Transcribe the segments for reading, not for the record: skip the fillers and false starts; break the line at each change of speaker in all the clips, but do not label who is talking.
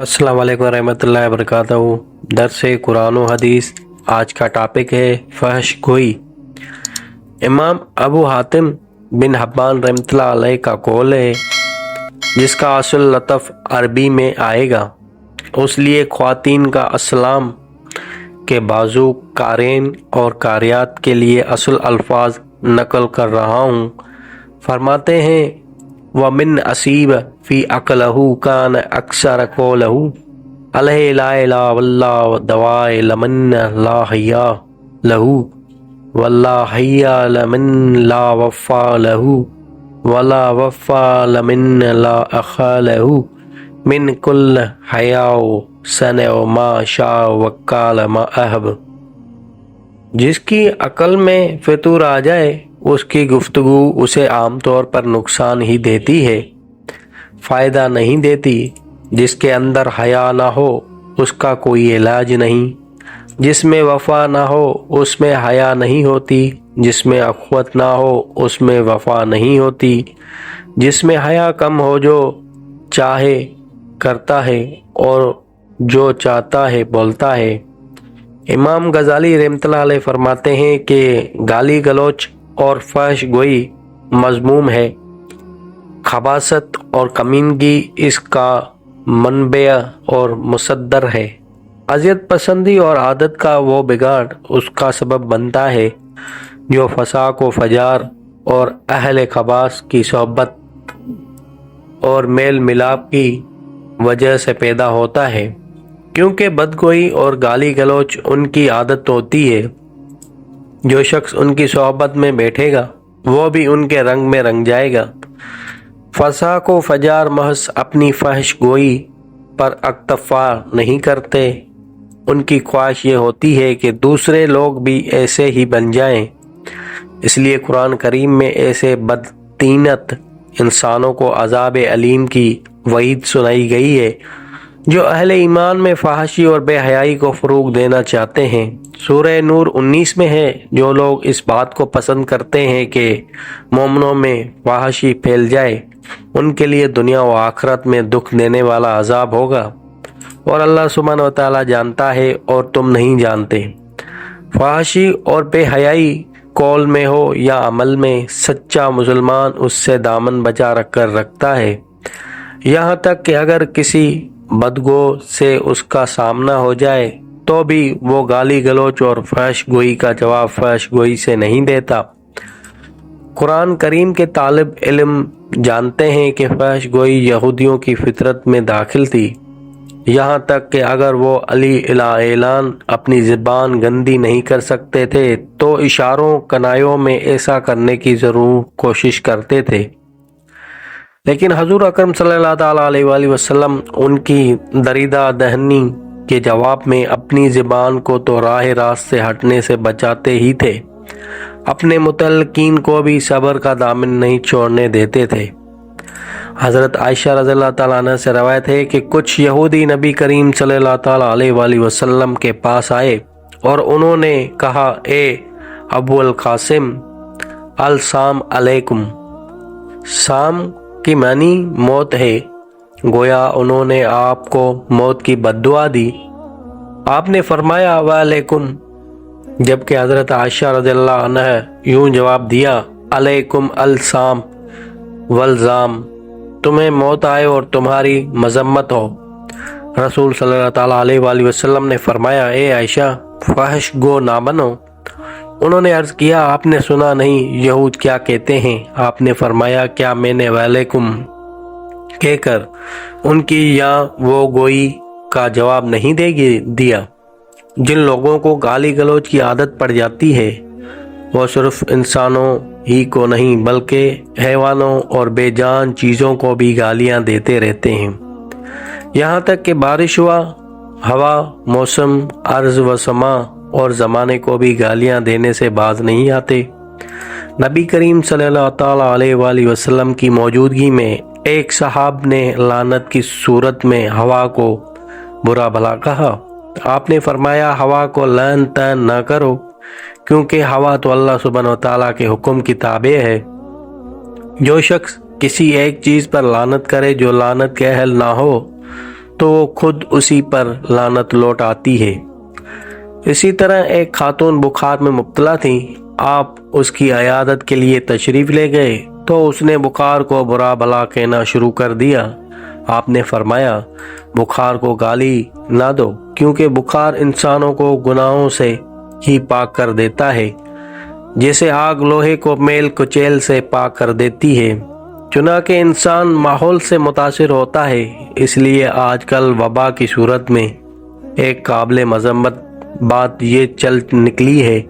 अस्सलाम वालेकुम रहमतुल्लाहि व बरकातहू। दर्स कुरान व हदीस। आज का टॉपिक है फहश गोई। इमाम अबू हातिम बिन हब्बान रहमतुल्लाह अलैह का कौल है, जिसका असल लतफ़ अरबी में आएगा। उस लिए ख्वातीन का अस्सलाम के बाजू कारेन और कारियात के लिए असल अल्फाज नकल कर रहा हूँ। फरमाते हैं व मिन असीब फ़ी अक़लहू कान अक्सर क़ौलहू अलैहि ला इलाहा वल्लाह दवाए लमन ला हय्या लहू वल्ला हय्या लमन ला वफ़ा लहू वला वफ़ा लमन ला अख़ा लहू मिन कुल्ल हयाओ सने मा शा वक्काल मा अहब। जिसकी अकल में फितूर आ जाए उसकी गुफ्तगू उसे आमतौर पर नुकसान ही देती है, फ़ायदा नहीं देती। जिसके अंदर हया ना हो उसका कोई इलाज नहीं। जिसमें वफ़ा ना हो उसमें हया नहीं होती। जिसमें अख़वत ना हो उसमें वफ़ा नहीं होती। जिसमें हया कम हो जो चाहे करता है और जो चाहता है बोलता है। इमाम गज़ाली रहमतुल्लाह अलैह फरमाते हैं कि गाली गलोच और फहश गोई मज़मूम है। खबासत और कमीनगी इसका मनबे और मुसद्दर है। अज़ियत पसंदी और आदत का वो बिगाड़ उसका सबब बनता है जो फसाक व फजार और अहले खबास की सोहबत और मेल मिलाप की वजह से पैदा होता है, क्योंकि बदगोई और गाली गलोच उनकी आदत होती है। जो शख्स उनकी सोहबत में बैठेगा वो भी उनके रंग में रंग जाएगा। फसाक व फजार महज अपनी फहश गोई पर अक्तफा नहीं करते, उनकी ख्वाहिश ये होती है कि दूसरे लोग भी ऐसे ही बन जाएं। इसलिए कुरान करीम में ऐसे बदतीनत इंसानों को अज़ाब अलीम की वईद सुनाई गई है जो अहले ईमान में फहाशी और बेहयाई को फ़रोग़ देना चाहते हैं। सूरह नूर 19 में है, जो लोग इस बात को पसंद करते हैं कि मोमिनों में फहाशी फैल जाए उनके लिए दुनिया व आखिरत में दुख देने वाला अजाब होगा, और अल्लाह सुब्हानहू व तआला जानता है और तुम नहीं जानते। फहाशी और बेहयाई कौल में हो या अमल में, सच्चा मुसलमान उससे दामन बचा रखकर रखता है। यहाँ तक कि अगर किसी बदगो से उसका सामना हो जाए तो भी वो गाली गलोच और फहश गोई का जवाब फहश गोई से नहीं देता। कुरान करीम के तालिब इल्म जानते हैं कि फहश गोई यहूदियों की फितरत में दाखिल थी। यहाँ तक कि अगर वो अली इला ऐलान अपनी ज़बान गंदी नहीं कर सकते थे तो इशारों कनायों में ऐसा करने की ज़रूर कोशिश करते थे। लेकिन हजूर अकरम सल्लल्लाहु अलैहि वसल्लम उनकी दरीदा दहनी के जवाब में अपनी ज़बान को तो राह रास्त से हटने से बचाते ही थे, अपने मुतल्लिकीन को भी सब्र का दामन नहीं छोड़ने देते थे। हज़रत आयशा रज़ियल्लाहु तआला अन्हा से रवायत है कि कुछ यहूदी नबी करीम सल्लल्लाहु अलैहि वसल्लम के पास आए और उन्होंने कहा, ए अबुल कासिम अल साम अलैकुम। साम की मानी मौत है। गोया उन्होंने आपको मौत की बद्दुआ दी। आपने फरमाया वालेकुम, जबकि हज़रत आयशा रज़ियल्लाहु अन्हा यूं जवाब दिया, अलैकुम अल साम वल्जाम, तुम्हें मौत आए और तुम्हारी मजम्मत हो। रसूल सल्लल्लाहु अलैहि वसल्लम ने फरमाया, ए आयशा फहश गो ना बनो। उन्होंने अर्ज़ किया, आपने सुना नहीं यहूद क्या कहते हैं? आपने फरमाया, क्या मैंने वालेकुम कहकर उनकी या वो गोई का जवाब नहीं दिया? जिन लोगों को गाली गलौज की आदत पड़ जाती है वो सिर्फ इंसानों ही को नहीं बल्कि हैवानों और बेजान चीज़ों को भी गालियां देते रहते हैं। यहाँ तक कि बारिश हुआ, हवा, मौसम, अर्ज़ व समा और ज़माने को भी गालियां देने से बाज नहीं आते। नबी करीम सल्लल्लाहु अलैहि वसल्लम की मौजूदगी में एक सहाब ने लानत की सूरत में हवा को बुरा भला कहा। आपने फरमाया, हवा को लान तान ना करो, क्योंकि हवा तो अल्लाह सुब्हानहू व तआला के हुक्म की ताबे है। जो शख्स किसी एक चीज़ पर लानत करे जो लानत के अहल ना हो تو وہ خود اسی پر لعنت لوٹ آتی ہے۔ اسی طرح ایک خاتون بخار میں مبتلا تھی، آپ اس کی عیادت کے لیے تشریف لے گئے تو اس نے بخار کو برا بھلا کہنا شروع کر دیا۔ آپ نے فرمایا بخار کو گالی نہ دو، کیونکہ بخار انسانوں کو گناہوں سے ہی پاک کر دیتا ہے، جیسے آگ لوہے کو میل کچیل سے پاک کر دیتی ہے۔ چنانکہ انسان ماحول سے متاثر ہوتا ہے، اس لیے آج کل وبا کی صورت میں ایک قابل مذمت بات یہ چل نکلی ہے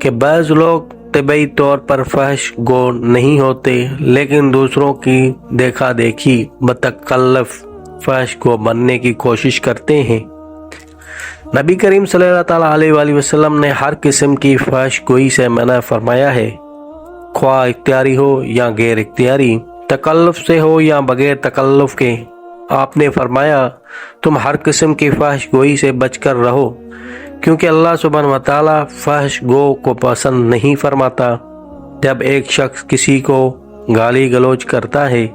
کہ بعض لوگ طبعی طور پر فحش گو نہیں ہوتے، لیکن دوسروں کی دیکھا دیکھی بتکلف فحش گو بننے کی کوشش کرتے ہیں۔ نبی کریم صلی اللہ تعالیٰ علیہ وآلہ وسلم نے ہر قسم کی فحش گوئی سے منع فرمایا ہے، خواہ اختیاری ہو یا غیر اختیاری، تکلف سے ہو یا بغیر تکلف کے۔ آپ نے فرمایا تم ہر قسم کی فحش گوئی سے بچ کر رہو، کیونکہ اللہ سبحانہ وتعالیٰ فحش گو کو پسند نہیں فرماتا۔ جب ایک شخص کسی کو گالی گلوچ کرتا ہے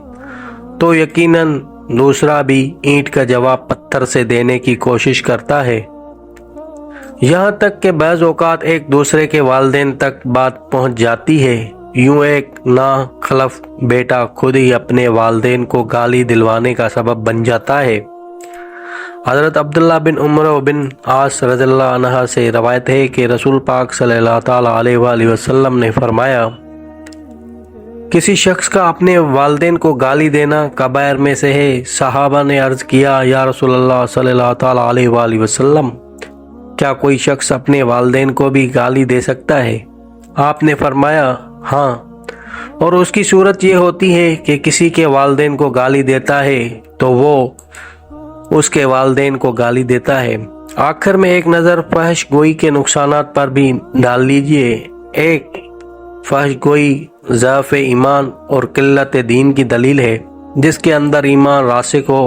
تو یقیناً دوسرا بھی اینٹ کا جواب پتھر سے دینے کی کوشش کرتا ہے، یہاں تک کہ بعض اوقات ایک دوسرے کے والدین تک بات پہنچ جاتی ہے۔ یوں ایک ناخلف بیٹا خود ہی اپنے والدین کو گالی دلوانے کا سبب بن جاتا ہے۔ حضرت عبداللہ بن عمر بن عاص رضی اللہ عنہ سے روایت ہے کہ رسول پاک صلی اللہ تعالیٰ علیہ وآلہ وسلم نے فرمایا کسی شخص کا اپنے والدین کو گالی دینا کبائر میں سے ہے۔ صحابہ نے عرض کیا یا رسول اللہ صلی اللہ تعالیٰ علیہ وآلہ وسلم، کیا کوئی شخص اپنے والدین کو بھی گالی دے سکتا ہے؟ آپ نے فرمایا ہاں، اور اس کی صورت یہ ہوتی ہے کہ کسی کے والدین کو گالی دیتا ہے تو وہ اس کے والدین کو گالی دیتا ہے۔ آخر میں ایک نظر فحش گوئی کے نقصانات پر بھی ڈال لیجئے۔ ایک، فحش گوئی ضعف ایمان اور قلت دین کی دلیل ہے۔ جس کے اندر ایمان راسخ ہو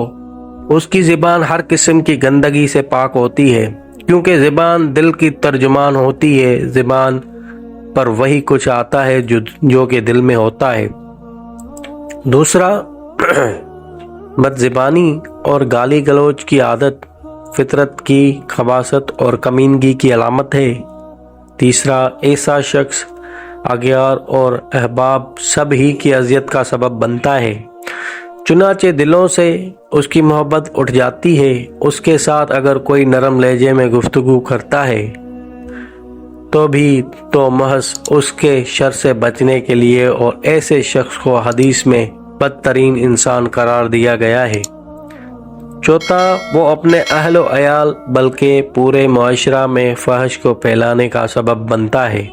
اس کی زبان ہر قسم کی گندگی سے پاک ہوتی ہے، کیونکہ زبان دل کی ترجمان ہوتی ہے۔ زبان پر وہی کچھ آتا ہے جو کہ دل میں ہوتا ہے۔ دوسرا، بد زبانی اور گالی گلوچ کی عادت فطرت کی خباثت اور کمینگی کی علامت ہے۔ تیسرا، ایسا شخص اغیار اور احباب سب ہی کی اذیت کا سبب بنتا ہے، چنانچہ دلوں سے اس کی محبت اٹھ جاتی ہے۔ اس کے ساتھ اگر کوئی نرم لہجے میں گفتگو کرتا ہے تو بھی تو محض اس کے شر سے بچنے کے لیے، اور ایسے شخص کو حدیث میں بدترین انسان قرار دیا گیا ہے۔ چوتھا، وہ اپنے اہل و عیال بلکہ پورے معاشرہ میں فحش کو پھیلانے کا سبب بنتا ہے۔